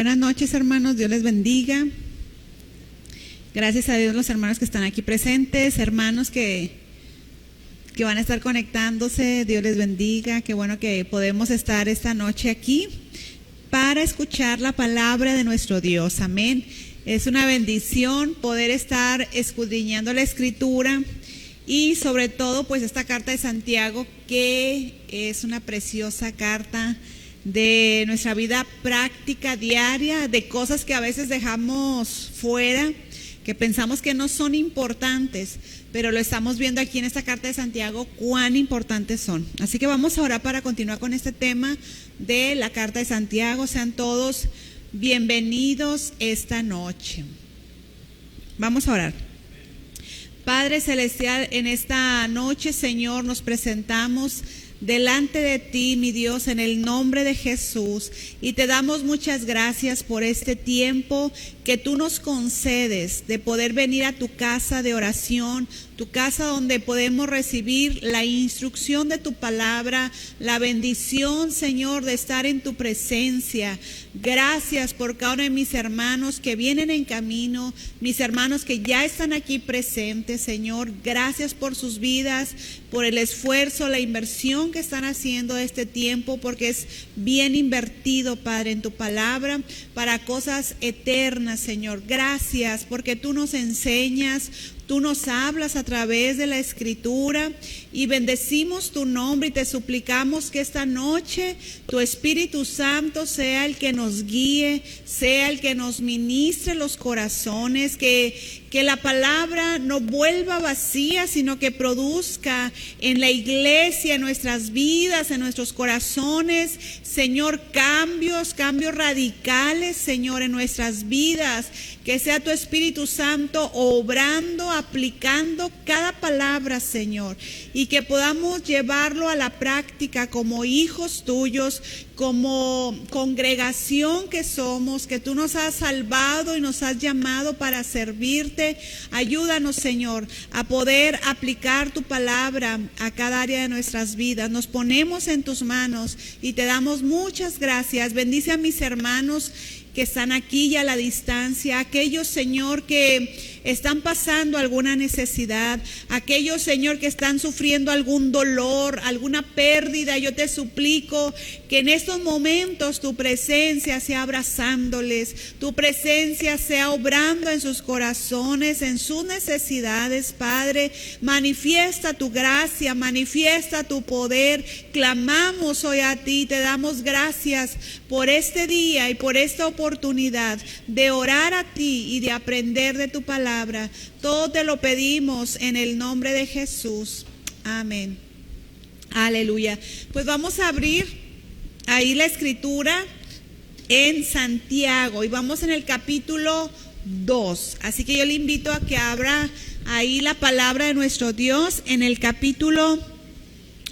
Buenas noches, hermanos, Dios les bendiga. Gracias a Dios los hermanos que están aquí presentes, hermanos que van a estar conectándose, Dios les bendiga. Qué bueno que podemos estar esta noche aquí para escuchar la palabra de nuestro Dios, amén. Es una bendición poder estar escudriñando la Escritura y sobre todo pues esta carta de Santiago, que es una preciosa carta de nuestra vida práctica diaria, de cosas que a veces dejamos fuera, que pensamos que no son importantes, pero lo estamos viendo aquí en esta carta de Santiago cuán importantes son. Así que vamos a orar para continuar con este tema de la carta de Santiago. Sean todos bienvenidos esta noche. Vamos a orar. Padre Celestial, en esta noche, Señor, nos presentamos delante de ti, mi Dios, en el nombre de Jesús, y te damos muchas gracias por este tiempo que tú nos concedes de poder venir a tu casa de oración, tu casa donde podemos recibir la instrucción de tu palabra, la bendición, Señor, de estar en tu presencia. Gracias por cada uno de mis hermanos que vienen en camino, mis hermanos que ya están aquí presentes, Señor. Gracias por sus vidas, por el esfuerzo, la inversión que están haciendo este tiempo, porque es bien invertido, Padre, en tu palabra para cosas eternas, Señor. Gracias porque tú nos enseñas, tú nos hablas a través de la Escritura, y bendecimos tu nombre y te suplicamos que esta noche tu Espíritu Santo sea el que nos guíe, sea el que nos ministre los corazones, que la palabra no vuelva vacía, sino que produzca en la iglesia, en nuestras vidas, en nuestros corazones, Señor, cambios radicales, Señor, en nuestras vidas. Que sea tu Espíritu Santo obrando, aplicando cada palabra, Señor, y que podamos llevarlo a la práctica como hijos tuyos, como congregación que somos, que tú nos has salvado y nos has llamado para servirte. Ayúdanos, Señor, a poder aplicar tu palabra a cada área de nuestras vidas. Nos ponemos en tus manos y te damos muchas gracias. Bendice a mis hermanos que están aquí y a la distancia, aquellos, Señor, que están pasando alguna necesidad, aquellos, Señor, que están sufriendo algún dolor, alguna pérdida. Yo te suplico que en estos momentos tu presencia sea abrazándoles, tu presencia sea obrando en sus corazones, en sus necesidades, Padre. Manifiesta tu gracia, manifiesta tu poder. Clamamos hoy a ti, te damos gracias por este día y por esta oportunidad de orar a ti y de aprender de tu palabra. Todo te lo pedimos en el nombre de Jesús. Amén. Aleluya. Pues vamos a abrir ahí la Escritura en Santiago y vamos en el capítulo 2. Así que yo le invito a que abra ahí la palabra de nuestro Dios en el capítulo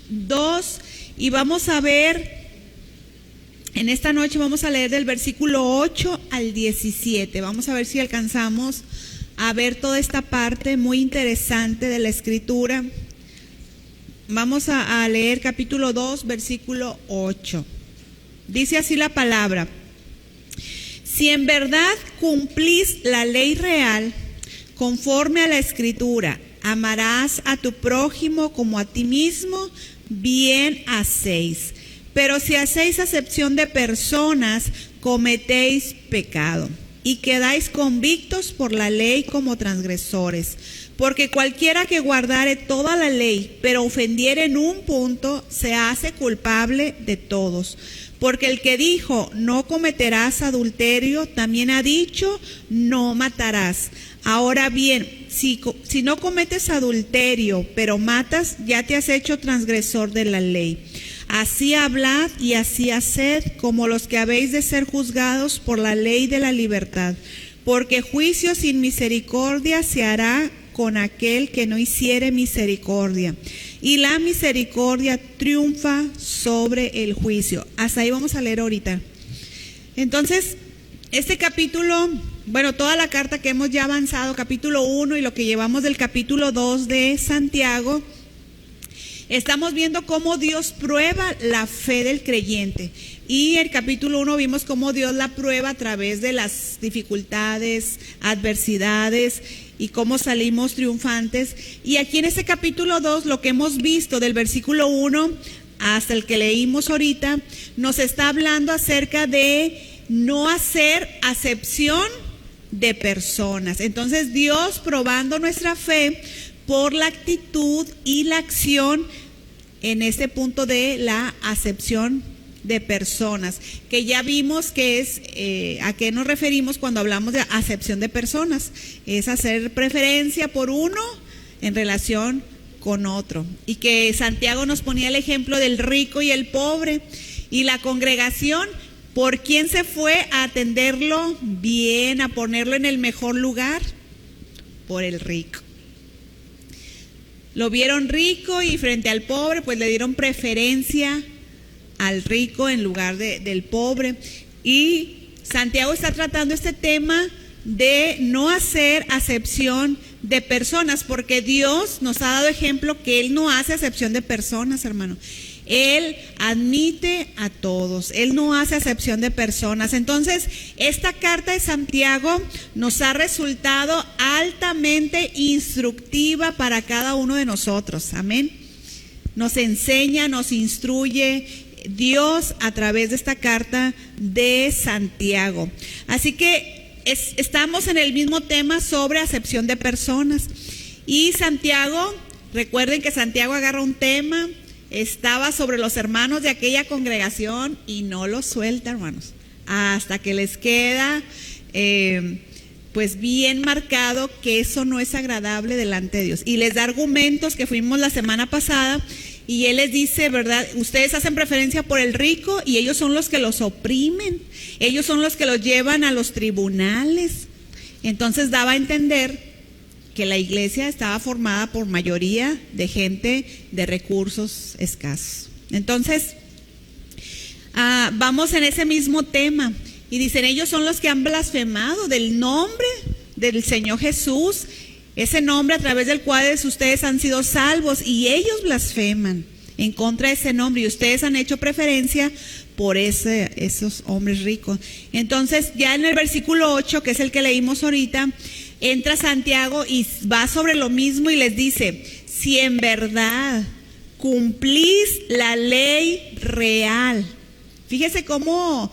2 y vamos a ver. En esta noche vamos a leer del versículo 8 al 17. Vamos a ver si alcanzamos a ver toda esta parte muy interesante de la Escritura. Vamos a leer capítulo 2, versículo 8. Dice así la palabra: si en verdad cumplís la ley real, conforme a la Escritura, amarás a tu prójimo como a ti mismo, bien hacéis. Pero si hacéis acepción de personas, cometéis pecado y quedáis convictos por la ley como transgresores. Porque cualquiera que guardare toda la ley, pero ofendiere en un punto, se hace culpable de todos. Porque el que dijo, no cometerás adulterio, también ha dicho, no matarás. Ahora bien, si no cometes adulterio, pero matas, ya te has hecho transgresor de la ley. Así hablad y así haced, como los que habéis de ser juzgados por la ley de la libertad. Porque juicio sin misericordia se hará con aquel que no hiciere misericordia. Y la misericordia triunfa sobre el juicio. Hasta ahí vamos a leer ahorita. Entonces, este capítulo, bueno, toda la carta que hemos ya avanzado, capítulo 1 y lo que llevamos del capítulo 2 de Santiago, Estamos viendo cómo Dios prueba la fe del creyente. Y el capítulo 1 vimos cómo Dios la prueba a través de las dificultades, adversidades y cómo salimos triunfantes. Y aquí en este capítulo 2, lo que hemos visto del versículo 1 hasta el que leímos ahorita, nos está hablando acerca de no hacer acepción de personas. Entonces Dios probando nuestra fe por la actitud y la acción en este punto de la acepción de personas, que ya vimos que es a qué nos referimos cuando hablamos de acepción de personas. Es hacer preferencia por uno en relación con otro, y que Santiago nos ponía el ejemplo del rico y el pobre, y la congregación, ¿por quién se fue a atenderlo bien, a ponerlo en el mejor lugar? Por el rico. Lo vieron rico y frente al pobre, pues le dieron preferencia al rico en lugar del pobre. Y Santiago está tratando este tema de no hacer acepción de personas, porque Dios nos ha dado ejemplo que Él no hace acepción de personas, hermano. Él admite a todos, Él no hace acepción de personas. Entonces, esta carta de Santiago nos ha resultado altamente instructiva para cada uno de nosotros, amén. Nos enseña, nos instruye Dios a través de esta carta de Santiago. Así que estamos en el mismo tema sobre acepción de personas. Y Santiago, recuerden que Santiago agarra un tema, estaba sobre los hermanos de aquella congregación y no los suelta, hermanos, hasta que les queda pues bien marcado que eso no es agradable delante de Dios. Y les da argumentos que fuimos la semana pasada, y él les dice, ¿verdad? Ustedes hacen preferencia por el rico y ellos son los que los oprimen, ellos son los que los llevan a los tribunales. Entonces daba a entender que la iglesia estaba formada por mayoría de gente de recursos escasos. Entonces, vamos en ese mismo tema, y dicen, ellos son los que han blasfemado del nombre del Señor Jesús, ese nombre a través del cual ustedes han sido salvos, y ellos blasfeman en contra de ese nombre, y ustedes han hecho preferencia por esos hombres ricos. Entonces, ya en el versículo 8, que es el que leímos ahorita, entra Santiago y va sobre lo mismo y les dice, si en verdad cumplís la ley real. Fíjese cómo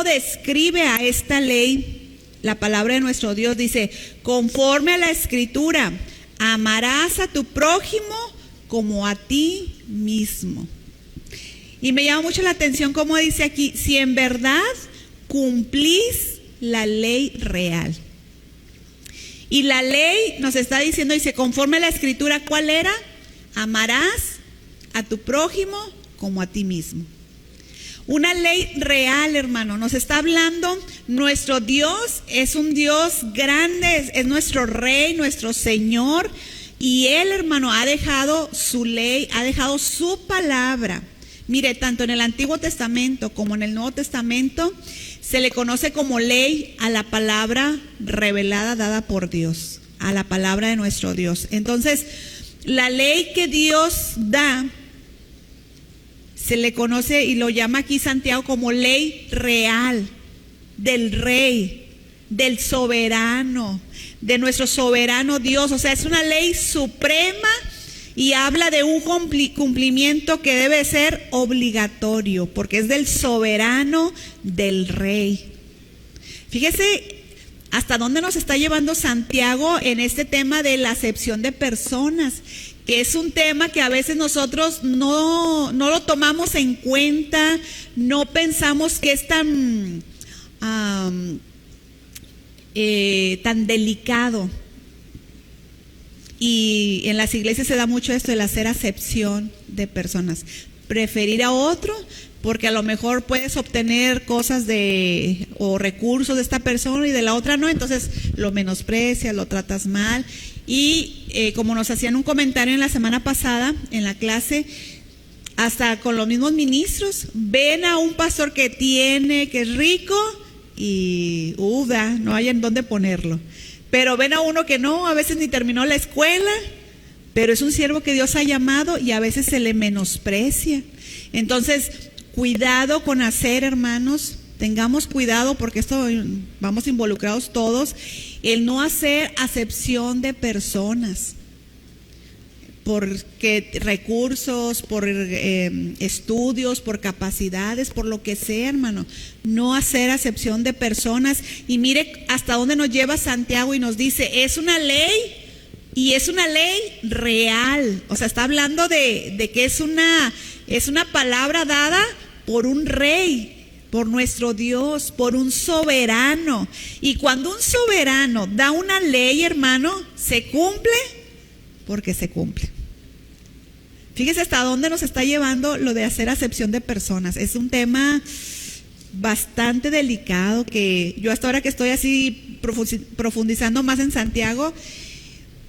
describe a esta ley la palabra de nuestro Dios. Dice, conforme a la Escritura, amarás a tu prójimo como a ti mismo. Y me llama mucho la atención cómo dice aquí, si en verdad cumplís la ley real. Y la ley nos está diciendo, dice, conforme a la Escritura, ¿cuál era? Amarás a tu prójimo como a ti mismo. Una ley real, hermano, nos está hablando, nuestro Dios es un Dios grande, es nuestro Rey, nuestro Señor, y Él, hermano, ha dejado su ley, ha dejado su palabra. Mire, tanto en el Antiguo Testamento como en el Nuevo Testamento, se le conoce como ley a la palabra revelada dada por Dios, a la palabra de nuestro Dios. Entonces, la ley que Dios da, se le conoce y lo llama aquí Santiago como ley real, del Rey, del soberano, de nuestro soberano Dios. O sea, es una ley suprema y habla de un cumplimiento que debe ser obligatorio, porque es del soberano, del Rey. Fíjese hasta dónde nos está llevando Santiago en este tema de la acepción de personas, que es un tema que a veces nosotros no lo tomamos en cuenta, no pensamos que es tan delicado. Y en las iglesias se da mucho esto del hacer acepción de personas, preferir a otro porque a lo mejor puedes obtener cosas o recursos de esta persona y de la otra no, entonces lo menosprecias, lo tratas mal. Y como nos hacían un comentario en la semana pasada en la clase, hasta con los mismos ministros, ven a un pastor que es rico y no hay en dónde ponerlo. Pero ven a uno que no, a veces ni terminó la escuela, pero es un siervo que Dios ha llamado y a veces se le menosprecia. Entonces, cuidado con hacer, hermanos, tengamos cuidado porque esto vamos involucrados todos, el no hacer acepción de personas. Porque recursos, por estudios, por capacidades, por lo que sea, hermano, no hacer acepción de personas. Y mire hasta dónde nos lleva Santiago y nos dice, es una ley y es una ley real. O sea, está hablando de que es una palabra dada por un rey, por nuestro Dios, por un soberano. Y cuando un soberano da una ley, hermano, se cumple porque se cumple. Fíjese hasta dónde nos está llevando lo de hacer acepción de personas. Es un tema bastante delicado que yo hasta ahora que estoy así profundizando más en Santiago,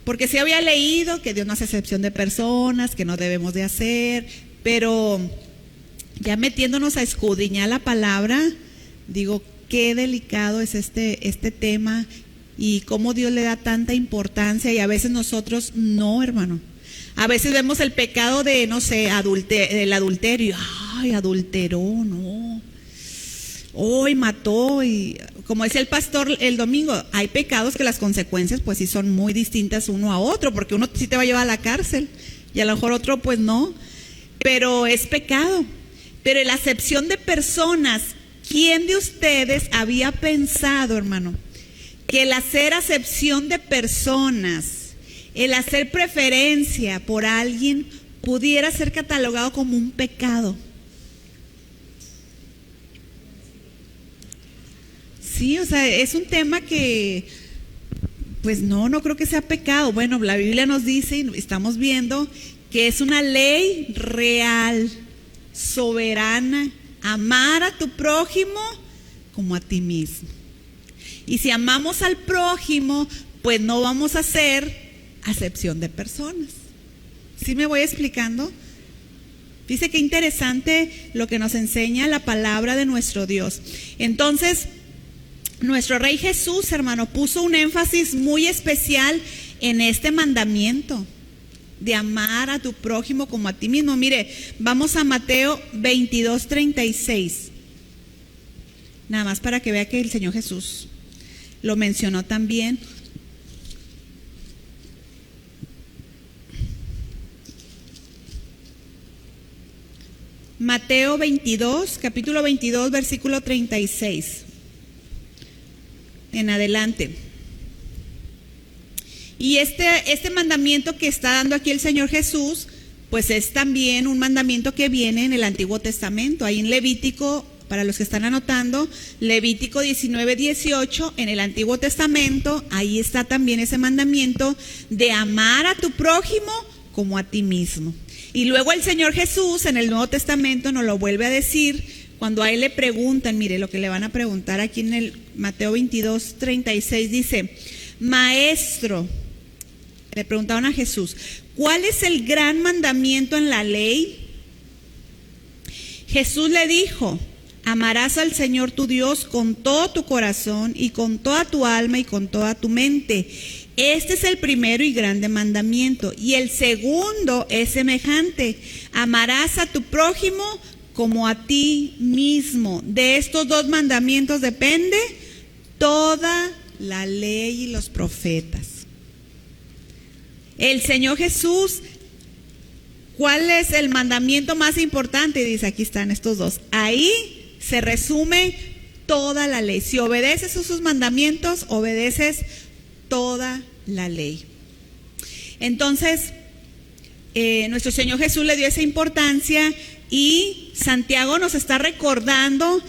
porque sí había leído que Dios no hace acepción de personas, que no debemos de hacer, pero ya metiéndonos a escudriñar la palabra, digo, qué delicado es este tema y cómo Dios le da tanta importancia y a veces nosotros no, hermano. A veces vemos el pecado de, no sé, el adulterio. Ay, adulteró, no. Hoy mató y como decía el pastor el domingo, hay pecados que las consecuencias pues sí son muy distintas uno a otro, porque uno sí te va a llevar a la cárcel y a lo mejor otro pues no, pero es pecado. Pero en la acepción de personas, ¿quién de ustedes había pensado, hermano, que el hacer acepción de personas, el hacer preferencia por alguien pudiera ser catalogado como un pecado? Sí, o sea, es un tema que, pues no creo que sea pecado. Bueno, la Biblia nos dice, y estamos viendo, que es una ley real, soberana, amar a tu prójimo como a ti mismo. Y si amamos al prójimo, pues no vamos a hacer acepción de personas. ¿Sí me voy explicando? Dice que interesante lo que nos enseña la palabra de nuestro Dios. Entonces, nuestro Rey Jesús, hermano, puso un énfasis muy especial en este mandamiento de amar a tu prójimo como a ti mismo. Mire, vamos a Mateo 22:36. Nada más para que vea que el Señor Jesús lo mencionó también. Mateo 22, capítulo 22, versículo 36. En adelante. Y este mandamiento que está dando aquí el Señor Jesús, pues es también un mandamiento que viene en el Antiguo Testamento. Ahí en Levítico, para los que están anotando, Levítico 19:18, en el Antiguo Testamento, ahí está también ese mandamiento de amar a tu prójimo como a ti mismo. Y luego el Señor Jesús en el Nuevo Testamento nos lo vuelve a decir cuando a él le preguntan, mire lo que le van a preguntar aquí en el Mateo 22:36, dice, Maestro, le preguntaron a Jesús, ¿cuál es el gran mandamiento en la ley? Jesús le dijo, amarás al Señor tu Dios con todo tu corazón y con toda tu alma y con toda tu mente. Este es el primero y grande mandamiento. Y el segundo es semejante. Amarás a tu prójimo como a ti mismo. De estos dos mandamientos depende toda la ley y los profetas. El Señor Jesús, ¿cuál es el mandamiento más importante? Dice, aquí están estos dos. Ahí se resume toda la ley. Si obedeces esos mandamientos, obedeces toda la ley. Entonces, nuestro Señor Jesús le dio esa importancia y Santiago nos está recordando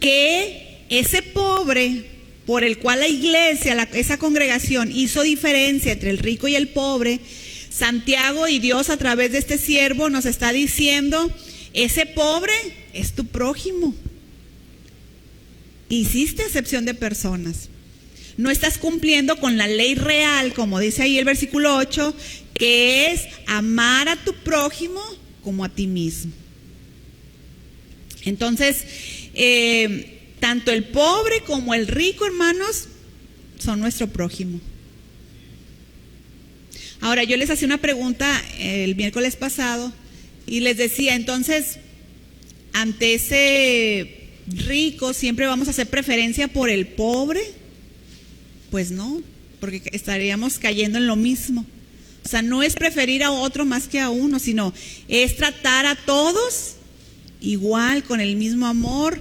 que ese pobre por el cual la iglesia, esa congregación hizo diferencia entre el rico y el pobre, Santiago y Dios a través de este siervo nos está diciendo, ese pobre es tu prójimo. Hiciste acepción de personas. No estás cumpliendo con la ley real, como dice ahí el versículo 8, que es amar a tu prójimo como a ti mismo. Entonces, tanto el pobre como el rico, hermanos, son nuestro prójimo. Ahora, yo les hacía una pregunta el miércoles pasado y les decía, entonces, ante ese rico, ¿siempre vamos a hacer preferencia por el pobre? Pues no, porque estaríamos cayendo en lo mismo. O sea, no es preferir a otro más que a uno, sino es tratar a todos igual, con el mismo amor,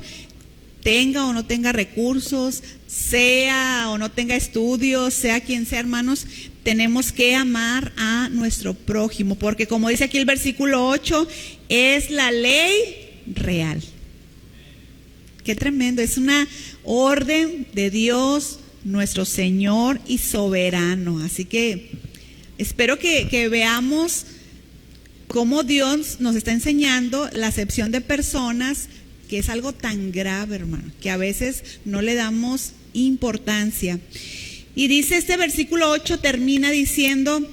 tenga o no tenga recursos, sea o no tenga estudios, sea quien sea, hermanos, tenemos que amar a nuestro prójimo, porque como dice aquí el versículo 8, es la ley real. Qué tremendo, es una orden de Dios, nuestro Señor y soberano. Así que espero que veamos cómo Dios nos está enseñando la acepción de personas, que es algo tan grave, hermano, que a veces no le damos importancia. Y dice este versículo 8, termina diciendo,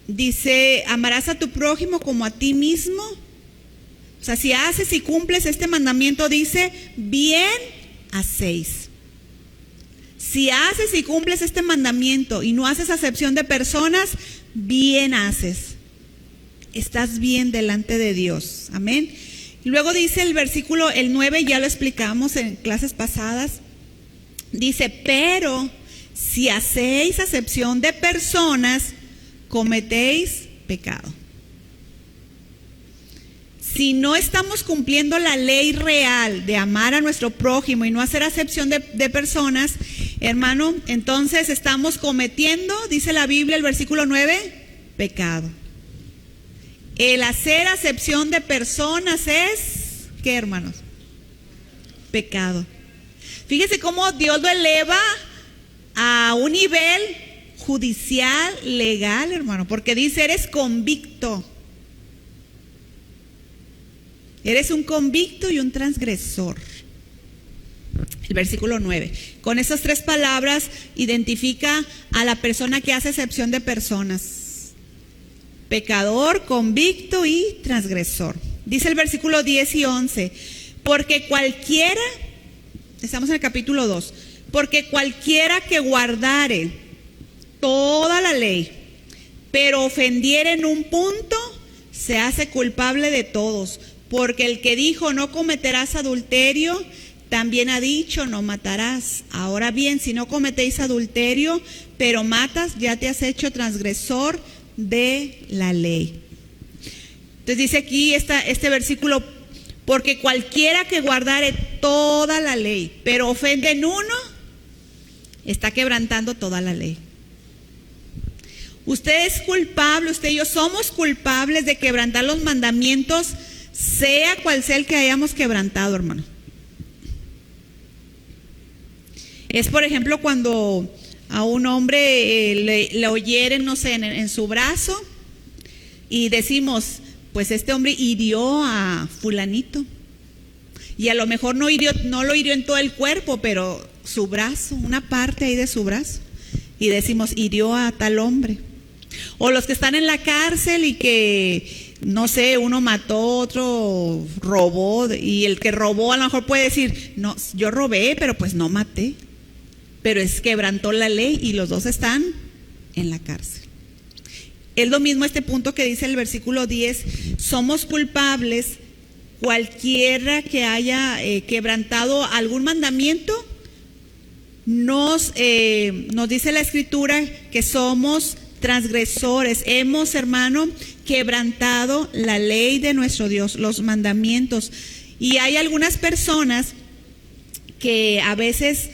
dice, amarás a tu prójimo como a ti mismo. O sea, si haces y cumples este mandamiento, dice, bien hacéis. Si haces y cumples este mandamiento y no haces acepción de personas, bien haces. Estás bien delante de Dios. Amén. Y luego dice el versículo, el 9, ya lo explicamos en clases pasadas. Dice, pero si hacéis acepción de personas, cometéis pecado. Si no estamos cumpliendo la ley real de amar a nuestro prójimo y no hacer acepción de personas, hermano, entonces estamos cometiendo, dice la Biblia, el versículo 9, pecado. El hacer acepción de personas es, ¿qué, hermanos? Pecado. Fíjese cómo Dios lo eleva a un nivel judicial, legal, hermano, porque dice, eres convicto. Eres un convicto y un transgresor. El versículo 9. Con esas tres palabras identifica a la persona que hace acepción de personas. Pecador, convicto y transgresor. Dice el versículo 10 y 11. Porque cualquiera, estamos en el capítulo 2, porque cualquiera que guardare toda la ley, pero ofendiere en un punto, se hace culpable de todos. Porque el que dijo no cometerás adulterio, también ha dicho no matarás. Ahora bien, si no cometéis adulterio, pero matas, ya te has hecho transgresor de la ley. Entonces dice aquí este versículo, porque cualquiera que guardare toda la ley, pero ofende en uno, está quebrantando toda la ley. Usted es culpable, usted y yo somos culpables de quebrantar los mandamientos, sea cual sea el que hayamos quebrantado, hermano. Es, por ejemplo, cuando a un hombre le hieren, no sé, en su brazo, y decimos, pues este hombre hirió a fulanito, y a lo mejor no lo hirió en todo el cuerpo, pero su brazo, una parte ahí de su brazo, y decimos, hirió a tal hombre. O los que están en la cárcel y que, no sé, uno mató, otro robó, y el que robó a lo mejor puede decir, no, yo robé, pero pues no maté, pero es quebrantó la ley, y los dos están en la cárcel. Es lo mismo este punto que dice el versículo 10, somos culpables, cualquiera que haya quebrantado algún mandamiento, nos dice la Escritura que somos transgresores, hemos, hermano, quebrantado la ley de nuestro Dios, los mandamientos. Y hay algunas personas que a veces,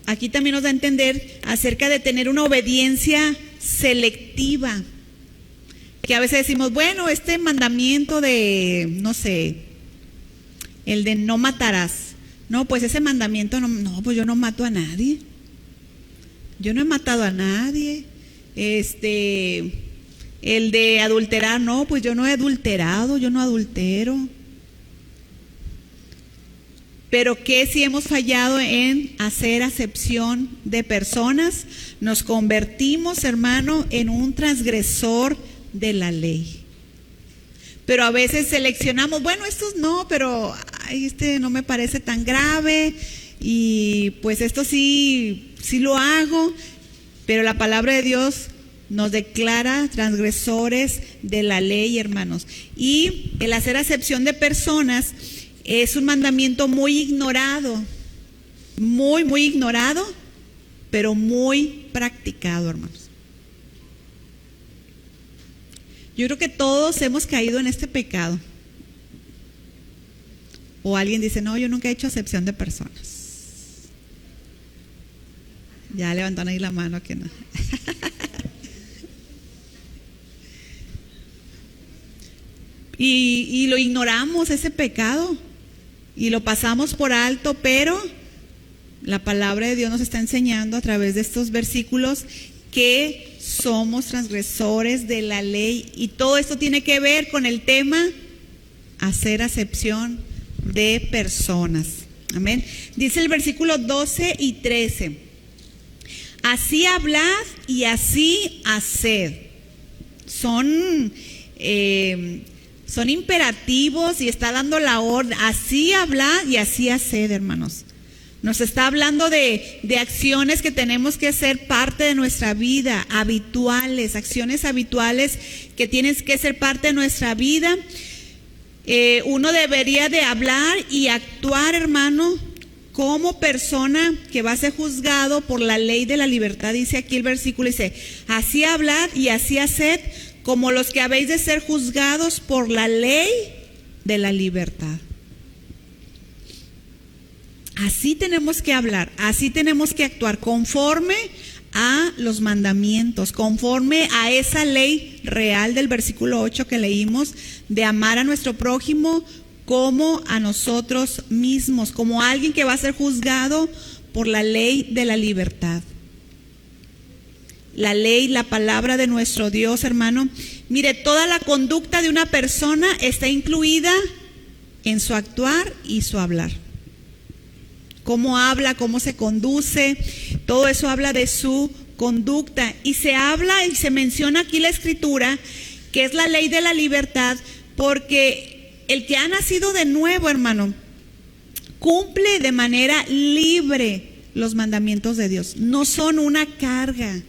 aquí también nos da a entender acerca de tener una obediencia selectiva, que a veces decimos, bueno, este mandamiento de, no sé, el de no matarás, no, pues ese mandamiento no, pues yo no mato a nadie, yo no he matado a nadie. El de adulterar, no, pues yo no he adulterado, yo no adultero. Pero ¿qué si hemos fallado en hacer acepción de personas? Nos convertimos, hermano, en un transgresor de la ley. Pero a veces seleccionamos, bueno, estos no, pero no me parece tan grave, y pues esto sí lo hago. Pero la palabra de Dios Nos declara transgresores de la ley, hermanos. Y el hacer acepción de personas es un mandamiento muy ignorado, muy ignorado, pero muy practicado, hermanos. Yo creo que todos hemos caído en este pecado. O alguien dice, no, yo nunca he hecho acepción de personas. Ya levantaron ahí la mano que no. Y lo ignoramos, ese pecado, y lo pasamos por alto, pero la palabra de Dios nos está enseñando a través de estos versículos que somos transgresores de la ley, y todo esto tiene que ver con el tema hacer acepción de personas. Amén. Dice el versículo 12 y 13: así hablad y así haced. Son imperativos y está dando la orden. Así hablad y así haced, hermanos. Nos está hablando de acciones que tenemos que hacer parte de nuestra vida, habituales, acciones habituales que tienen que ser parte de nuestra vida. Uno debería de hablar y actuar, hermano, como persona que va a ser juzgado por la ley de la libertad. Dice aquí el versículo, dice, así hablad y así haced como los que habéis de ser juzgados por la ley de la libertad. Así tenemos que hablar, así tenemos que actuar, conforme a los mandamientos, conforme a esa ley real del versículo 8 que leímos, de amar a nuestro prójimo como a nosotros mismos, como alguien que va a ser juzgado por la ley de la libertad. La ley, la palabra de nuestro Dios, hermano. Mire, toda la conducta de una persona está incluida en su actuar y su hablar. Cómo habla, cómo se conduce, todo eso habla de su conducta. Y se habla y se menciona aquí la Escritura, que es la ley de la libertad, porque el que ha nacido de nuevo, hermano, cumple de manera libre los mandamientos de Dios. No son una carga.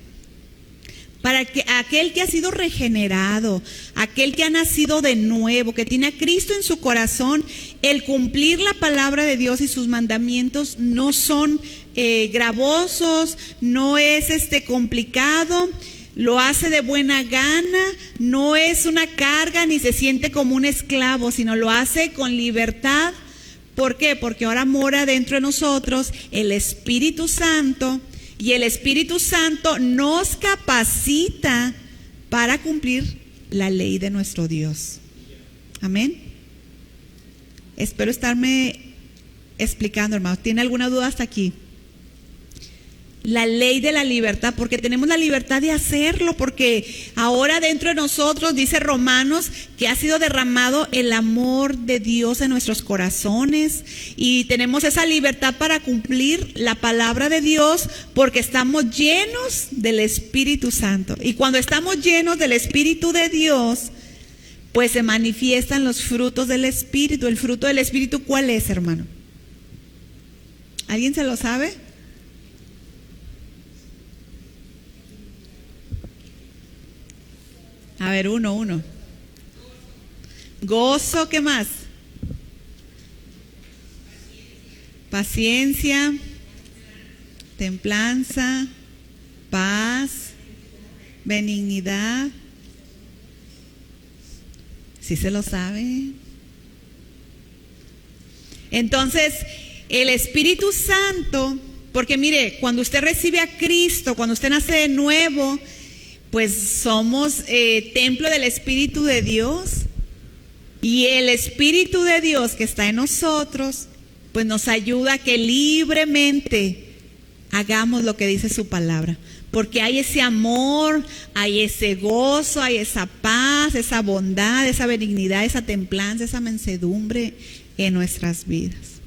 Para que aquel que ha sido regenerado, aquel que ha nacido de nuevo, que tiene a Cristo en su corazón, el cumplir la palabra de Dios y sus mandamientos no son gravosos, no es complicado, lo hace de buena gana, no es una carga ni se siente como un esclavo, sino lo hace con libertad. ¿Por qué? Porque ahora mora dentro de nosotros el Espíritu Santo. Y el Espíritu Santo nos capacita para cumplir la ley de nuestro Dios. Amén. Espero estarme explicando, hermanos. ¿Tiene alguna duda hasta aquí? La ley de la libertad, porque tenemos la libertad de hacerlo, porque ahora dentro de nosotros, dice Romanos, que ha sido derramado el amor de Dios en nuestros corazones, y tenemos esa libertad para cumplir la palabra de Dios, porque estamos llenos del Espíritu Santo. Y cuando estamos llenos del Espíritu de Dios, pues se manifiestan los frutos del Espíritu. ¿El fruto del Espíritu cuál es, hermano? ¿Alguien se lo sabe? A ver, uno. Gozo, ¿qué más? Paciencia, templanza, paz, benignidad. ¿Sí se lo sabe? Entonces, el Espíritu Santo, porque mire, cuando usted recibe a Cristo, cuando usted nace de nuevo, pues somos templo del Espíritu de Dios, y el Espíritu de Dios que está en nosotros, pues nos ayuda a que libremente hagamos lo que dice su palabra, porque hay ese amor, hay ese gozo, hay esa paz, esa bondad, esa benignidad, esa templanza, esa mansedumbre en nuestras vidas.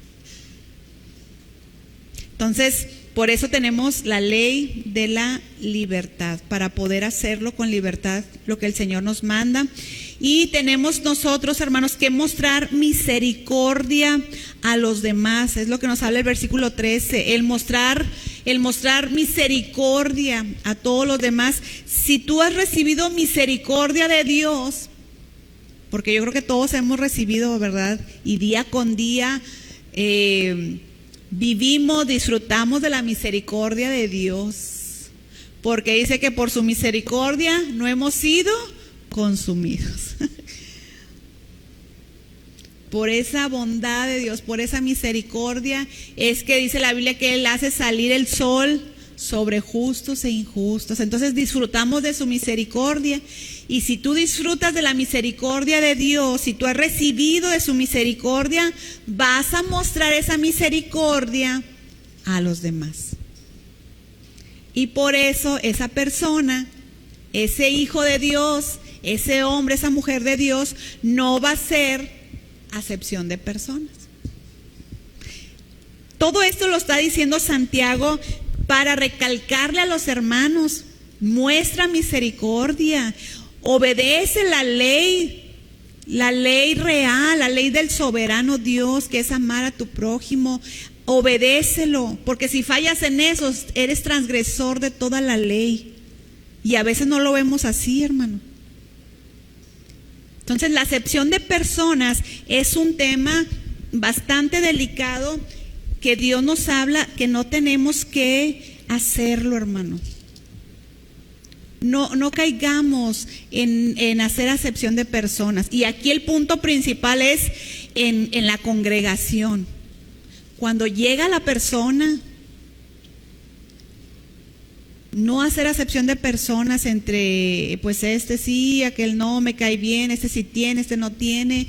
Entonces, por eso tenemos la ley de la libertad, para poder hacerlo con libertad lo que el Señor nos manda. Y tenemos nosotros, hermanos, que mostrar misericordia a los demás. Es lo que nos habla el versículo 13, el mostrar el mostrar misericordia a todos los demás. Si tú has recibido misericordia de Dios, porque yo creo que todos hemos recibido, ¿verdad? Y día con día vivimos, disfrutamos de la misericordia de Dios, porque dice que por su misericordia no hemos sido consumidos. Por esa bondad de Dios, por esa misericordia, es que dice la Biblia que Él hace salir el sol sobre justos e injustos. Entonces disfrutamos de su misericordia. Y si tú disfrutas de la misericordia de Dios, si tú has recibido de su misericordia, vas a mostrar esa misericordia a los demás. Y por eso esa persona, ese hijo de Dios, ese hombre, esa mujer de Dios, no va a ser acepción de personas. Todo esto lo está diciendo Santiago para recalcarle a los hermanos: muestra misericordia, obedece la ley real, la ley del soberano Dios, que es amar a tu prójimo. Obedécelo, porque si fallas en eso, eres transgresor de toda la ley. Y a veces no lo vemos así, hermano. Entonces, la acepción de personas es un tema bastante delicado que Dios nos habla que no tenemos que hacerlo, hermano. No caigamos en hacer acepción de personas. Y aquí el punto principal es en la congregación. Cuando llega la persona, no hacer acepción de personas entre, pues este sí, aquel no, me cae bien, este sí tiene, este no tiene.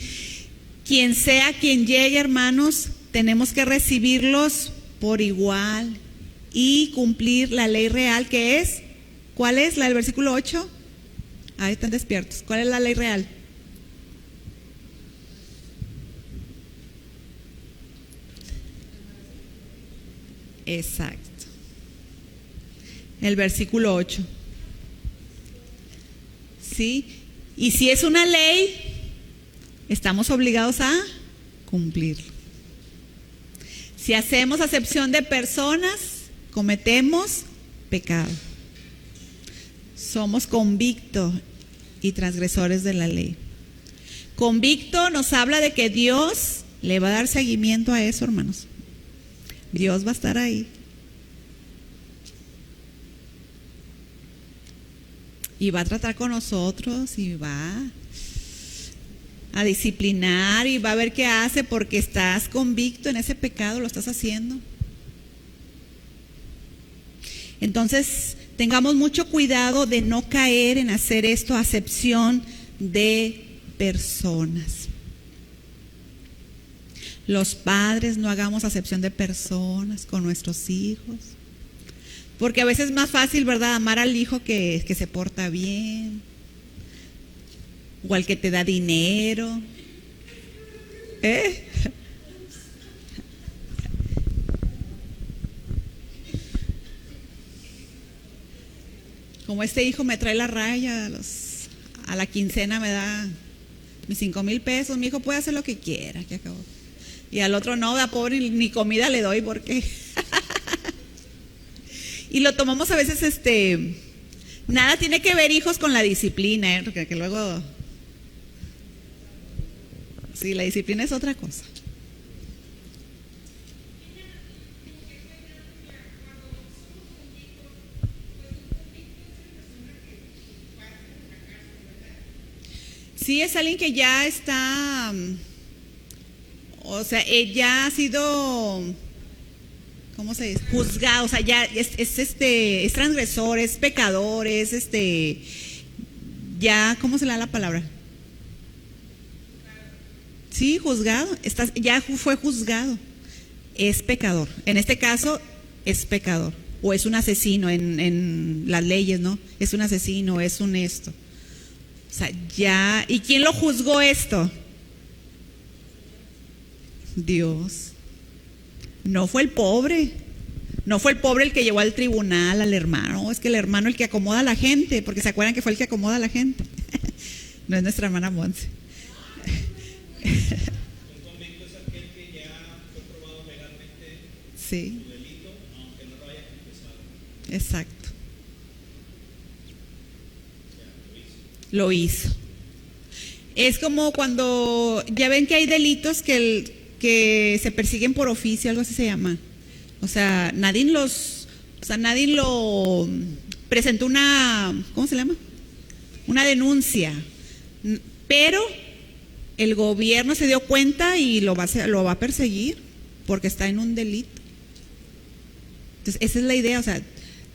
Quien sea quien llegue, hermanos, tenemos que recibirlos por igual y cumplir la ley real, que es, ¿cuál es? La del versículo 8. Ahí están despiertos. ¿Cuál es la ley real? Exacto. El versículo 8. ¿Sí? Y si es una ley, estamos obligados a cumplirlo. Si hacemos acepción de personas, cometemos pecado. Somos convictos y transgresores de la ley. Convicto nos habla de que Dios le va a dar seguimiento a eso, hermanos. Dios va a estar ahí. Y va a tratar con nosotros y va a disciplinar y va a ver qué hace, porque estás convicto en ese pecado, lo estás haciendo. Entonces, tengamos mucho cuidado de no caer en hacer esto, acepción de personas. Los padres no hagamos acepción de personas con nuestros hijos. Porque a veces es más fácil, ¿verdad?, amar al hijo que se porta bien, o al que te da dinero. Como este hijo me trae la raya, a la quincena me da mis 5,000 pesos, mi hijo puede hacer lo que quiera, que acabó. Y al otro no, da pobre, ni comida le doy, porque y lo tomamos a veces, nada tiene que ver, hijos, con la disciplina, porque que luego, sí, la disciplina es otra cosa. Sí, es alguien que ya está, o sea, ya ha sido, ¿cómo se dice? Juzgado, o sea, ya es transgresor, es pecador, es ya, ¿cómo se le da la palabra? Sí, juzgado, ya fue juzgado, es pecador. En este caso, es pecador, o es un asesino en las leyes, ¿no? Es un asesino, es un esto. O sea, ya, ¿y quién lo juzgó esto? Dios. No fue el pobre. No fue el pobre el que llevó al tribunal al hermano. Es que el hermano el que acomoda a la gente, porque se acuerdan que fue el que acomoda a la gente. No es nuestra hermana Monse. Un convicto es aquel que ya fue probado legalmente Sí. su delito, aunque no lo haya confesado. Exacto. Lo hizo. Es como cuando ya ven que hay delitos que se persiguen por oficio, algo así se llama. O sea, nadie lo presentó ¿cómo se llama? Una denuncia. Pero el gobierno se dio cuenta y lo va a perseguir porque está en un delito. Entonces, esa es la idea, o sea,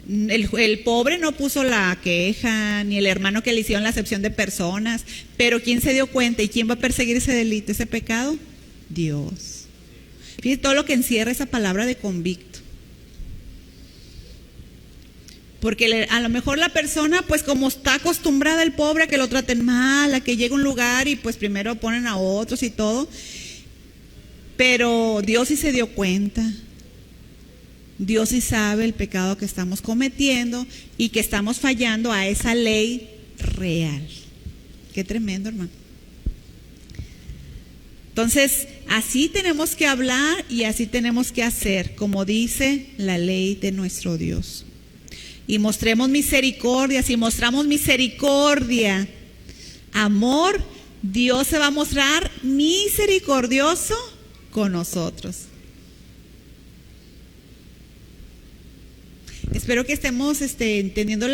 el pobre no puso la queja, ni el hermano que le hicieron la acepción de personas, pero ¿quién se dio cuenta y quién va a perseguir ese delito, ese pecado? Dios. Fíjense todo lo que encierra esa palabra de convicto. Porque a lo mejor la persona, pues como está acostumbrada el pobre a que lo traten mal, a que llegue a un lugar y pues primero ponen a otros y todo, pero Dios sí se dio cuenta. Dios sí sabe el pecado que estamos cometiendo y que estamos fallando a esa ley real. Qué tremendo, hermano. Entonces, así tenemos que hablar y así tenemos que hacer, como dice la ley de nuestro Dios. Y mostremos misericordia. Si mostramos misericordia, amor, Dios se va a mostrar misericordioso con nosotros. Espero que estemos entendiendo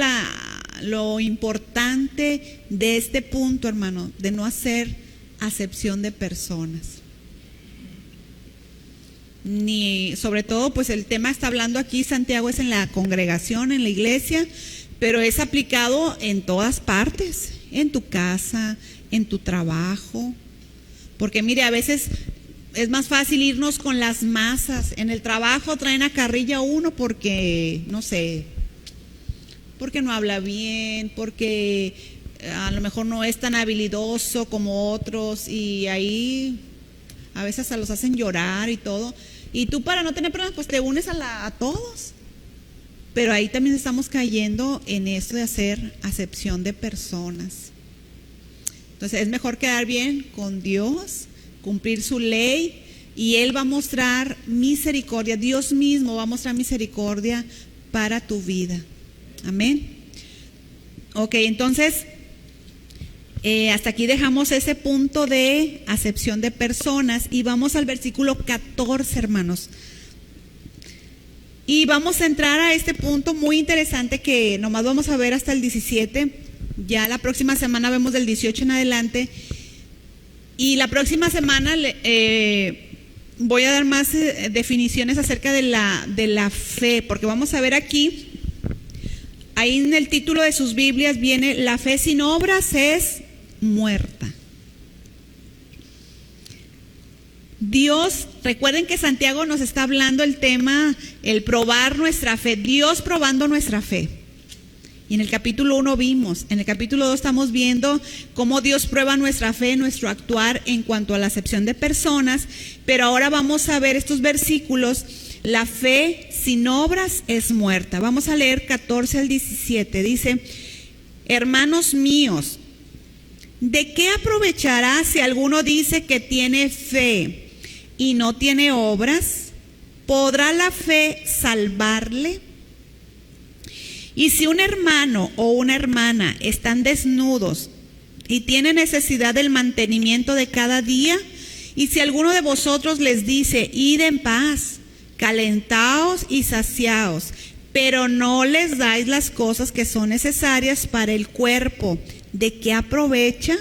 lo importante de este punto, hermano, de no hacer acepción de personas. Ni, sobre todo, pues el tema está hablando aquí, Santiago, es en la congregación, en la iglesia, pero es aplicado en todas partes, en tu casa, en tu trabajo. Porque mire, a veces es más fácil irnos con las masas. En el trabajo traen a carrilla a uno porque, no sé, porque no habla bien, porque a lo mejor no es tan habilidoso como otros, y ahí a veces hasta los hacen llorar y todo. Y tú, para no tener problemas, pues te unes a todos. Pero ahí también estamos cayendo en esto de hacer acepción de personas. Entonces es mejor quedar bien con Dios, cumplir su ley, y Él va a mostrar misericordia. Dios mismo va a mostrar misericordia para tu vida. Amén. Ok, entonces hasta aquí dejamos ese punto de acepción de personas y vamos al versículo 14, hermanos. Y vamos a entrar a este punto muy interesante que nomás vamos a ver hasta el 17. Ya la próxima semana vemos del 18 en adelante. Y la próxima semana voy a dar más definiciones acerca de la fe, porque vamos a ver aquí, ahí en el título de sus Biblias viene: la fe sin obras es muerta. Dios, recuerden que Santiago nos está hablando el tema, el probar nuestra fe, Dios probando nuestra fe. Y en el capítulo 1 vimos, en el capítulo 2 estamos viendo cómo Dios prueba nuestra fe, nuestro actuar en cuanto a la acepción de personas, pero ahora vamos a ver estos versículos: la fe sin obras es muerta. Vamos a leer 14 al 17, dice: hermanos míos, ¿de qué aprovechará si alguno dice que tiene fe y no tiene obras? ¿Podrá la fe salvarle? Y si un hermano o una hermana están desnudos y tienen necesidad del mantenimiento de cada día, y si alguno de vosotros les dice: id en paz, calentaos y saciaos, pero no les dais las cosas que son necesarias para el cuerpo, ¿de qué aprovecha?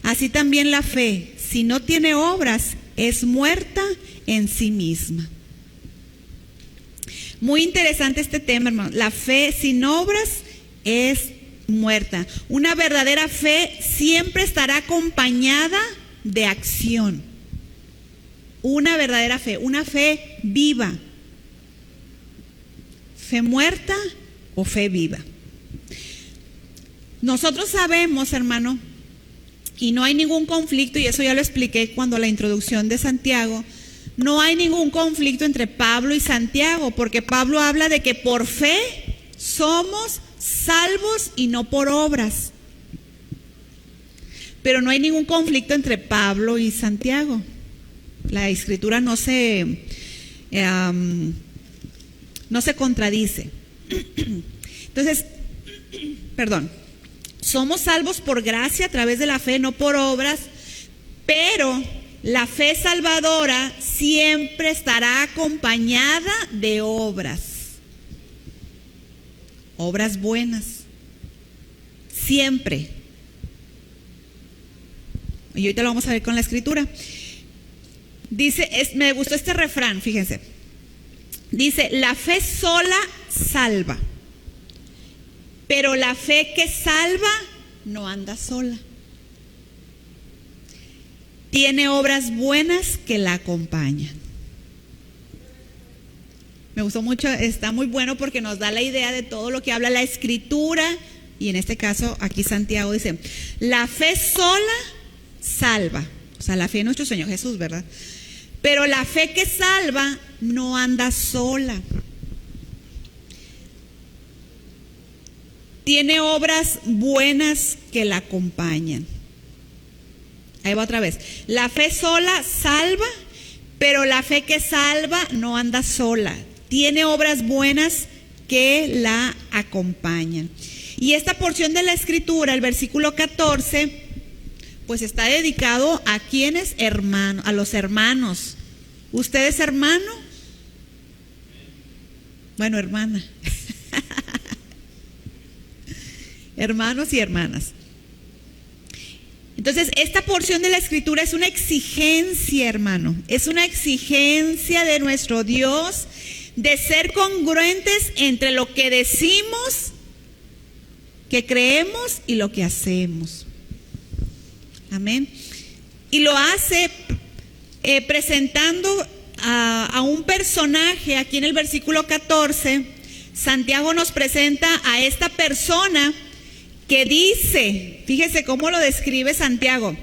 Así también la fe, si no tiene obras, es muerta en sí misma. Muy interesante este tema, hermano. La fe sin obras es muerta. Una verdadera fe siempre estará acompañada de acción. Una verdadera fe, una fe viva. Fe muerta o fe viva. Nosotros sabemos, hermano, y no hay ningún conflicto, y eso ya lo expliqué cuando la introducción de Santiago, no hay ningún conflicto entre Pablo y Santiago, porque Pablo habla de que por fe somos salvos y no por obras. Pero no hay ningún conflicto entre Pablo y Santiago. La escritura no se contradice. Entonces, perdón, somos salvos por gracia a través de la fe, no por obras, pero la fe salvadora siempre estará acompañada de obras buenas, siempre. Y ahorita lo vamos a ver con la escritura. Dice, me gustó este refrán, fíjense. Dice, la fe sola salva, pero la fe que salva no anda sola. Tiene obras buenas que la acompañan. Me gustó mucho, está muy bueno porque nos da la idea de todo lo que habla la escritura. Y en este caso, aquí Santiago dice, la fe sola salva. O sea, la fe de nuestro Señor Jesús, ¿verdad? Pero la fe que salva no anda sola. Tiene obras buenas que la acompañan. Ahí va otra vez. La fe sola salva, pero la fe que salva no anda sola. Tiene obras buenas que la acompañan. Y esta porción de la escritura, el versículo 14, pues está dedicado a quienes, hermanos, a los hermanos. ¿Usted es hermano? Bueno, hermana. Hermanos y hermanas. Entonces, esta porción de la escritura es una exigencia, hermano. Es una exigencia de nuestro Dios de ser congruentes entre lo que decimos, que creemos y lo que hacemos. Amén. Y lo hace presentando a un personaje. Aquí en el versículo 14, Santiago nos presenta a esta persona que dice, fíjese cómo lo describe Santiago.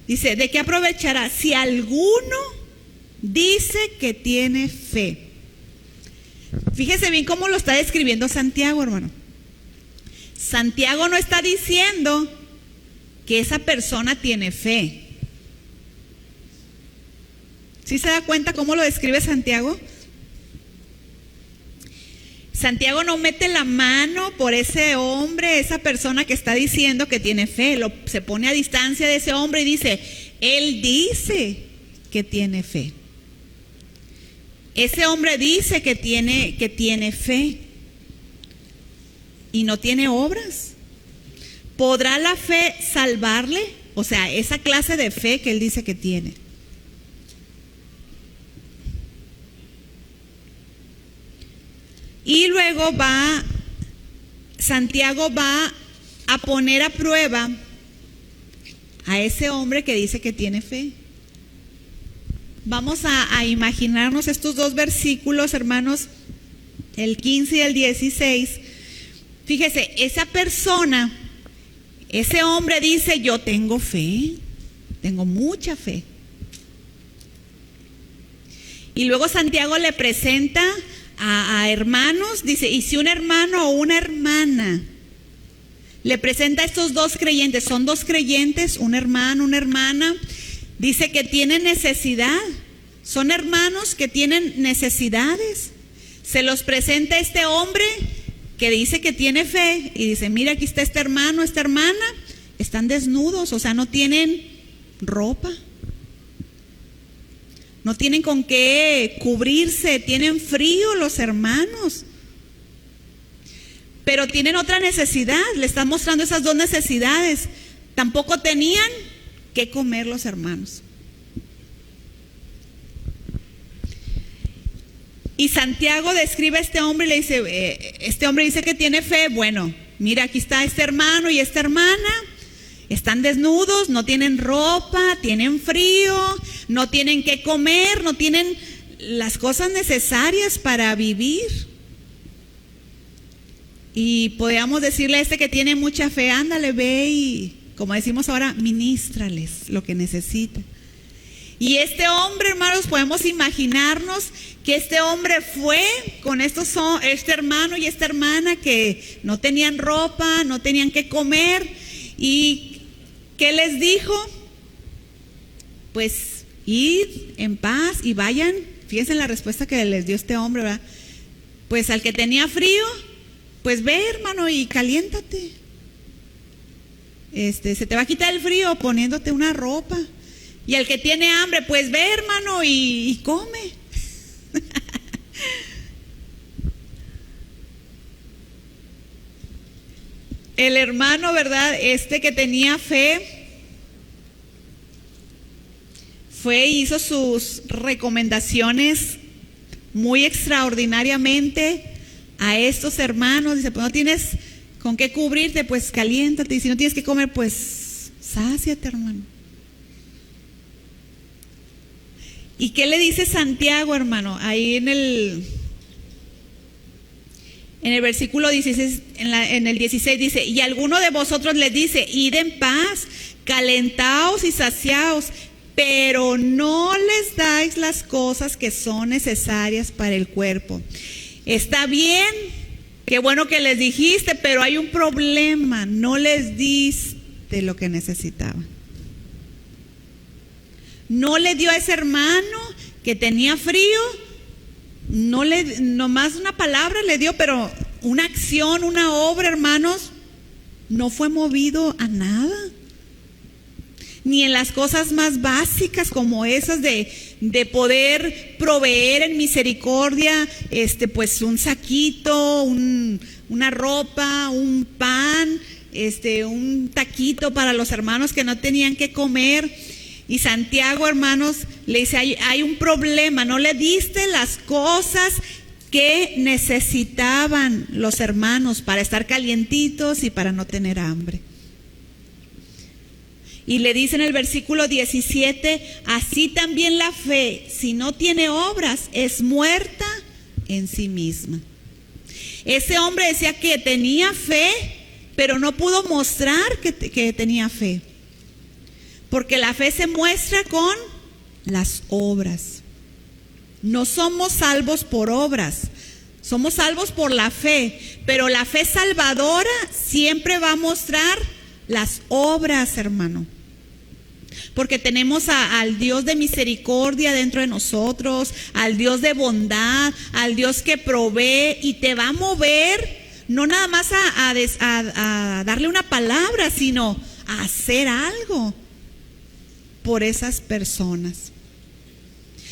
Dice, ¿de qué aprovechará si alguno dice que tiene fe? Fíjese bien cómo lo está describiendo Santiago, hermano. Santiago no está diciendo que esa persona tiene fe. ¿Sí se da cuenta cómo lo describe Santiago? Santiago no mete la mano por ese hombre, esa persona que está diciendo que tiene fe. Se pone a distancia de ese hombre y dice, él dice que tiene fe. Ese hombre dice que tiene fe y no tiene obras. ¿Podrá la fe salvarle? O sea, esa clase de fe que él dice que tiene. Y luego Santiago va a poner a prueba a ese hombre que dice que tiene fe. Vamos a imaginarnos estos dos versículos, hermanos, el 15 y el 16. Fíjese, esa persona, ese hombre dice, yo tengo fe, tengo mucha fe. Y luego Santiago le presenta a hermanos, dice, y si un hermano o una hermana le presenta a estos dos creyentes, son dos creyentes, un hermano, una hermana, dice que tienen necesidad, son hermanos que tienen necesidades, se los presenta este hombre que dice que tiene fe y dice, mira, aquí está este hermano, esta hermana, están desnudos, o sea, no tienen ropa. No tienen con qué cubrirse, tienen frío los hermanos. Pero tienen otra necesidad, le están mostrando esas dos necesidades. Tampoco tenían qué comer los hermanos. Y Santiago describe a este hombre y le dice, este hombre dice que tiene fe. Bueno, mira, aquí está este hermano y esta hermana. Están desnudos, no tienen ropa, tienen frío, no tienen qué comer, no tienen las cosas necesarias para vivir. Y podríamos decirle a este que tiene mucha fe, ándale, ve y, como decimos ahora, ministrales lo que necesita. Y este hombre, hermanos, podemos imaginarnos que este hombre fue con este hermano y esta hermana que no tenían ropa, no tenían qué comer. ¿Y qué les dijo? Pues id en paz y vayan. Fíjense en la respuesta que les dio este hombre, ¿verdad? Pues al que tenía frío, pues ve, hermano, y caliéntate. Se te va a quitar el frío poniéndote una ropa. Y al que tiene hambre, pues ve, hermano, y come. El hermano, ¿verdad? Que tenía fe, fue y hizo sus recomendaciones muy extraordinariamente a estos hermanos. Dice, pues no tienes con qué cubrirte, pues caliéntate. Y si no tienes que comer, pues sáciate, hermano. ¿Y qué le dice Santiago, hermano? Ahí en el versículo 16, en el 16 dice, y alguno de vosotros les dice, id en paz, calentaos y saciaos, pero no les dais las cosas que son necesarias para el cuerpo. Está bien, qué bueno que les dijiste, pero hay un problema, no les diste lo que necesitaban. No le dio a ese hermano que tenía frío, nomás una palabra le dio, pero una acción, una obra, hermanos, no fue movido a nada. Ni en las cosas más básicas como esas de poder proveer en misericordia, pues un saquito, una ropa, un pan, un taquito para los hermanos que no tenían que comer. Y Santiago, hermanos, le dice, hay un problema, no le diste las cosas que necesitaban los hermanos para estar calientitos y para no tener hambre. Y le dice en el versículo 17, así también la fe, si no tiene obras, es muerta en sí misma. Ese hombre decía que tenía fe, pero no pudo mostrar que tenía fe. Porque la fe se muestra con las obras. No somos salvos por obras, somos salvos por la fe. Pero la fe salvadora siempre va a mostrar las obras, hermano. Porque tenemos al Dios de misericordia dentro de nosotros, al Dios de bondad, al Dios que provee y te va a mover, no nada más a darle una palabra, sino a hacer algo por esas personas.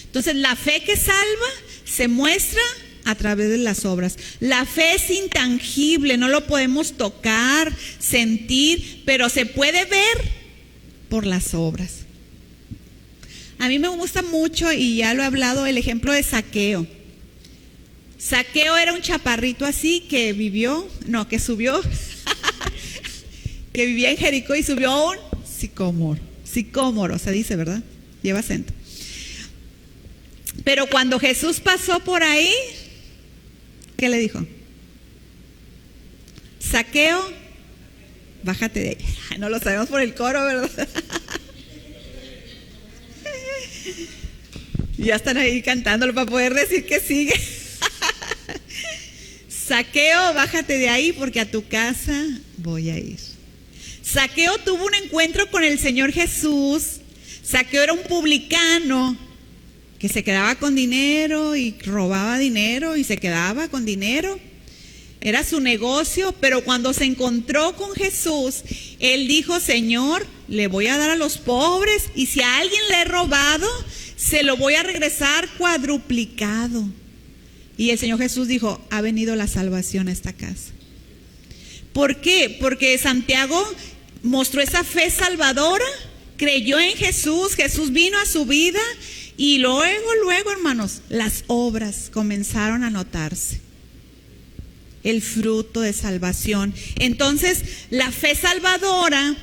Entonces la fe que salva se muestra a través de las obras. La fe es intangible, no lo podemos tocar, sentir, pero se puede ver por las obras. A mí me gusta mucho, y ya lo he hablado, el ejemplo de Zaqueo. Zaqueo era un chaparrito así que subió que vivía en Jericó y subió a un sicómoro, se dice, ¿verdad? Lleva acento. Pero cuando Jesús pasó por ahí, ¿qué le dijo? Zaqueo, bájate de ahí. No lo sabemos por el coro, ¿verdad? Ya están ahí cantándolo para poder decir que sigue. Zaqueo, bájate de ahí porque a tu casa voy a ir. Zaqueo tuvo un encuentro con el Señor Jesús. Zaqueo era un publicano que se quedaba con dinero y robaba dinero y se quedaba con dinero. Era su negocio, pero cuando se encontró con Jesús, él dijo, Señor, le voy a dar a los pobres y si a alguien le he robado, se lo voy a regresar cuadruplicado. Y el Señor Jesús dijo, ha venido la salvación a esta casa. ¿Por qué? Porque Santiago mostró esa fe salvadora, creyó en Jesús, Jesús vino a su vida y luego, hermanos, las obras comenzaron a notarse. El fruto de salvación. Entonces, la fe salvadora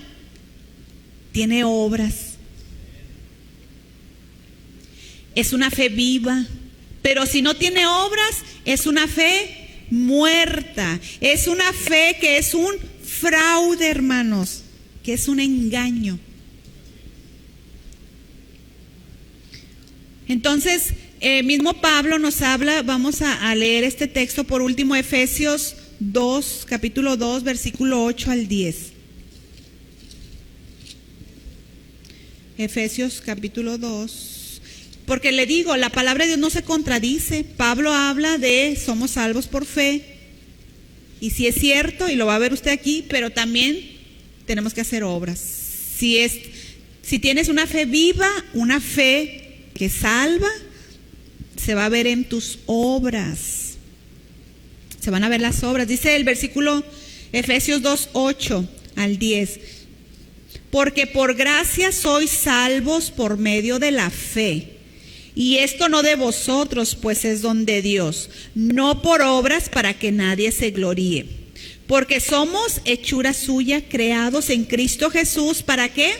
tiene obras. Es una fe viva, pero si no tiene obras, es una fe muerta. Es una fe que es un fraude, hermanos, que es un engaño. Entonces, mismo Pablo nos habla, vamos a leer este texto por último, Efesios 2, capítulo 2, versículo 8 al 10. Efesios capítulo 2, Porque le digo, la palabra de Dios no se contradice. Pablo habla de somos salvos por fe. Y sí es cierto, y lo va a ver usted aquí, pero también tenemos que hacer obras. Si tienes una fe viva, una fe que salva, se va a ver en tus obras. Se van a ver las obras. Dice el versículo Efesios 2:8 al 10. Porque por gracia sois salvos por medio de la fe. Y esto no de vosotros, pues es don de Dios, no por obras para que nadie se gloríe. Porque somos hechura suya, creados en Cristo Jesús, ¿para qué?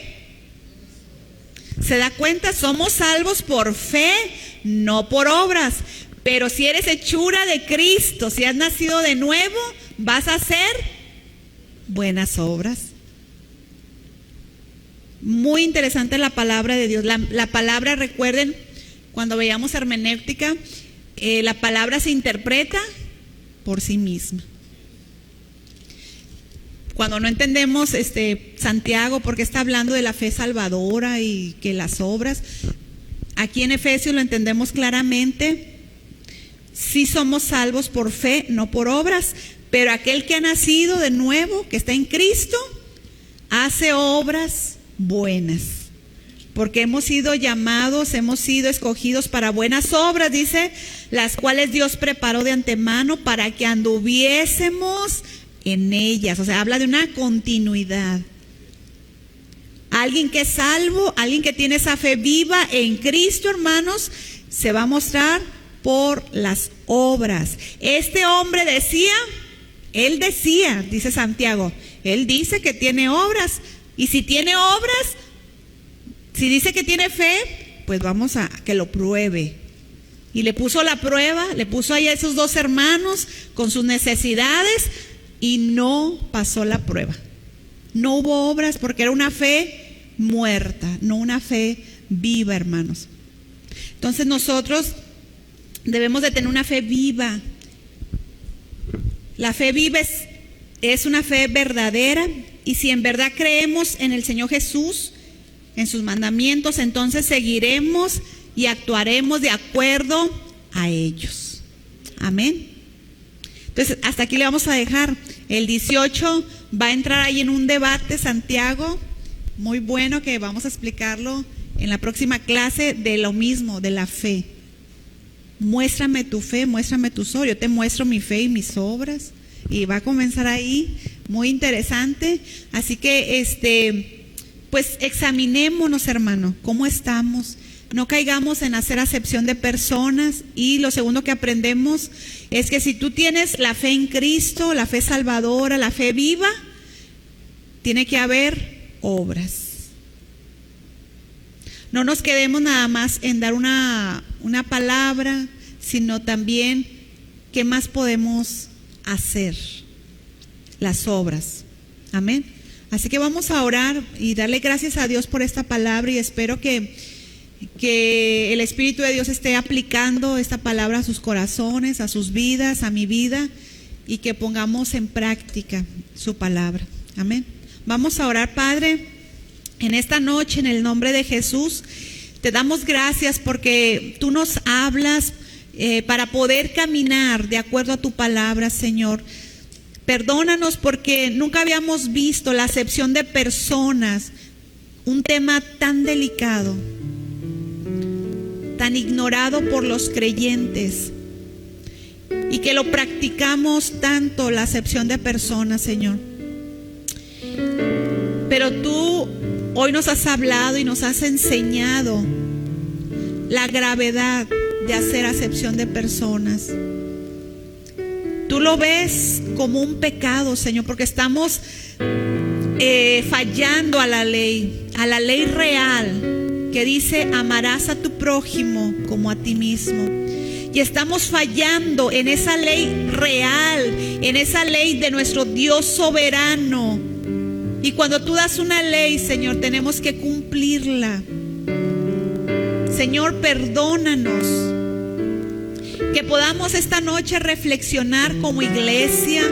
¿Se da cuenta? Somos salvos por fe, no por obras. Pero si eres hechura de Cristo, si has nacido de nuevo, vas a hacer buenas obras. Muy interesante la palabra de Dios. La palabra, recuerden, cuando veíamos hermenéutica, la palabra se interpreta por sí misma. Cuando no entendemos Santiago, porque está hablando de la fe salvadora y que las obras, aquí en Efesios lo entendemos claramente. Sí somos salvos por fe, no por obras, pero aquel que ha nacido de nuevo, que está en Cristo, hace obras buenas. Porque hemos sido llamados, hemos sido escogidos para buenas obras, dice, las cuales Dios preparó de antemano para que anduviésemos en ellas. O sea, habla de una continuidad. Alguien que es salvo, alguien que tiene esa fe viva en Cristo, hermanos, se va a mostrar por las obras. Este hombre él decía, dice Santiago, él dice que tiene obras. Y si tiene obras, si dice que tiene fe, pues vamos a que lo pruebe. Y le puso la prueba, le puso ahí a esos dos hermanos con sus necesidades y no pasó la prueba. No hubo obras porque era una fe muerta, no una fe viva, hermanos. Entonces nosotros debemos de tener una fe viva. La fe viva es una fe verdadera, y si en verdad creemos en el Señor Jesús, en sus mandamientos, entonces seguiremos y actuaremos de acuerdo a ellos. Amén. Entonces, hasta aquí le vamos a dejar. El 18 va a entrar ahí en un debate, Santiago, muy bueno, que vamos a explicarlo en la próxima clase, de lo mismo, de la fe. Muéstrame tu fe, muéstrame tus obras. Yo te muestro mi fe y mis obras. Y va a comenzar ahí, muy interesante. Así que, pues examinémonos, hermano, cómo estamos. No caigamos en hacer acepción de personas. Y lo segundo que aprendemos es que si tú tienes la fe en Cristo, la fe salvadora, la fe viva, tiene que haber obras. No nos quedemos nada más en dar una palabra, sino también qué más podemos hacer, las obras. Amén. Así que vamos a orar y darle gracias a Dios por esta palabra, y espero que el Espíritu de Dios esté aplicando esta palabra a sus corazones, a sus vidas, a mi vida, y que pongamos en práctica su palabra. Amén. Vamos a orar. Padre, en esta noche, en el nombre de Jesús, te damos gracias porque tú nos hablas para poder caminar de acuerdo a tu palabra, Señor. Perdónanos porque nunca habíamos visto la acepción de personas, un tema tan delicado, tan ignorado por los creyentes, y que lo practicamos tanto, la acepción de personas, Señor. Pero tú hoy nos has hablado y nos has enseñado la gravedad de hacer acepción de personas. Tú lo ves como un pecado, Señor, porque estamos fallando a la ley real, que dice: amarás a tu prójimo como a ti mismo. Y estamos fallando en esa ley real, en esa ley de nuestro Dios soberano. Y cuando tú das una ley, Señor, tenemos que cumplirla. Señor, perdónanos. Que podamos esta noche reflexionar como iglesia,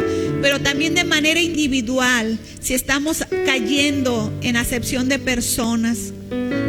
pero también de manera individual, si estamos cayendo en acepción de personas.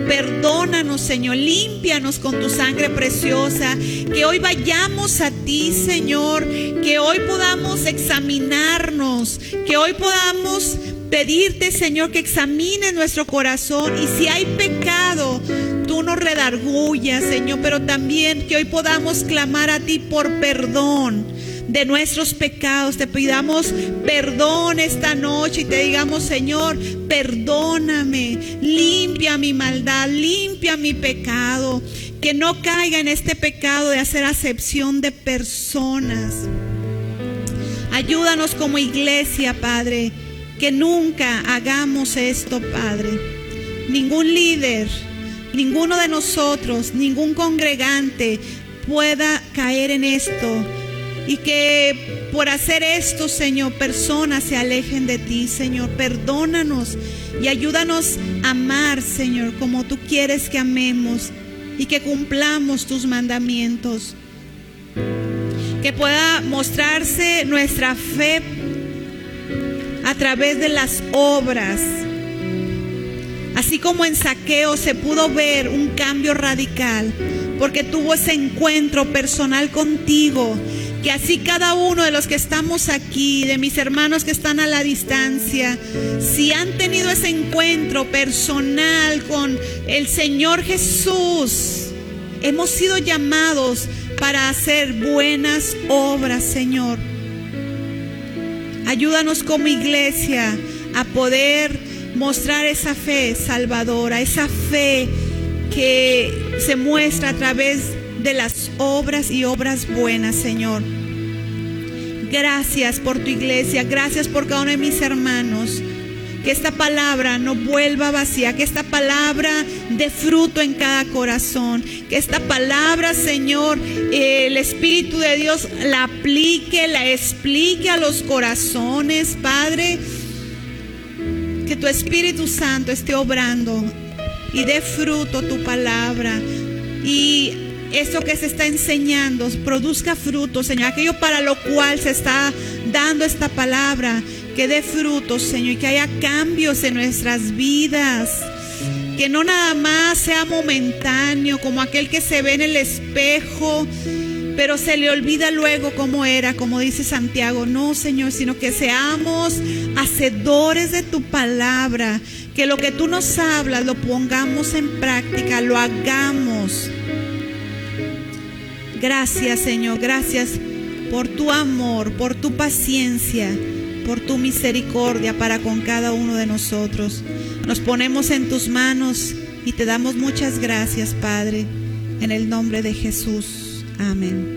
perdónanos, Señor, límpianos con tu sangre preciosa, que hoy vayamos a ti, Señor, que hoy podamos examinarnos, que hoy podamos pedirte, Señor, que examine nuestro corazón, y si hay pecado, tú nos redarguyas, Señor, pero también que hoy podamos clamar a ti por perdón de nuestros pecados. Te pidamos perdón esta noche y te digamos: Señor, perdóname, limpia mi maldad, limpia mi pecado, que no caiga en este pecado de hacer acepción de personas. Ayúdanos como iglesia, Padre, que nunca hagamos esto, Padre. Ningún líder, ninguno de nosotros, ningún congregante pueda caer en esto, y que por hacer esto, Señor, personas se alejen de ti. Señor, perdónanos y ayúdanos a amar, Señor, como tú quieres que amemos, y que cumplamos tus mandamientos. Que pueda mostrarse nuestra fe a través de las obras. Así como en Zaqueo se pudo ver un cambio radical porque tuvo ese encuentro personal contigo, que así cada uno de los que estamos aquí, de mis hermanos que están a la distancia, si han tenido ese encuentro personal con el Señor Jesús, hemos sido llamados para hacer buenas obras, Señor. Ayúdanos como iglesia a poder mostrar esa fe salvadora, esa fe que se muestra a través de las obras y obras buenas, Señor. Gracias por tu iglesia, gracias por cada uno de mis hermanos. Que esta palabra no vuelva vacía, que esta palabra dé fruto en cada corazón, que esta palabra, Señor, el Espíritu de Dios la aplique, la explique a los corazones, Padre. Que tu Espíritu Santo esté obrando y dé fruto tu palabra, y eso que se está enseñando produzca fruto, Señor. Aquello para lo cual se está dando esta palabra, que dé fruto, Señor, y que haya cambios en nuestras vidas. Que no nada más sea momentáneo, como aquel que se ve en el espejo, pero se le olvida luego cómo era, como dice Santiago. No, Señor, sino que seamos hacedores de tu palabra, que lo que tú nos hablas lo pongamos en práctica, lo hagamos. Gracias, Señor, gracias por tu amor, por tu paciencia, por tu misericordia para con cada uno de nosotros. Nos ponemos en tus manos y te damos muchas gracias, Padre, en el nombre de Jesús. Amén.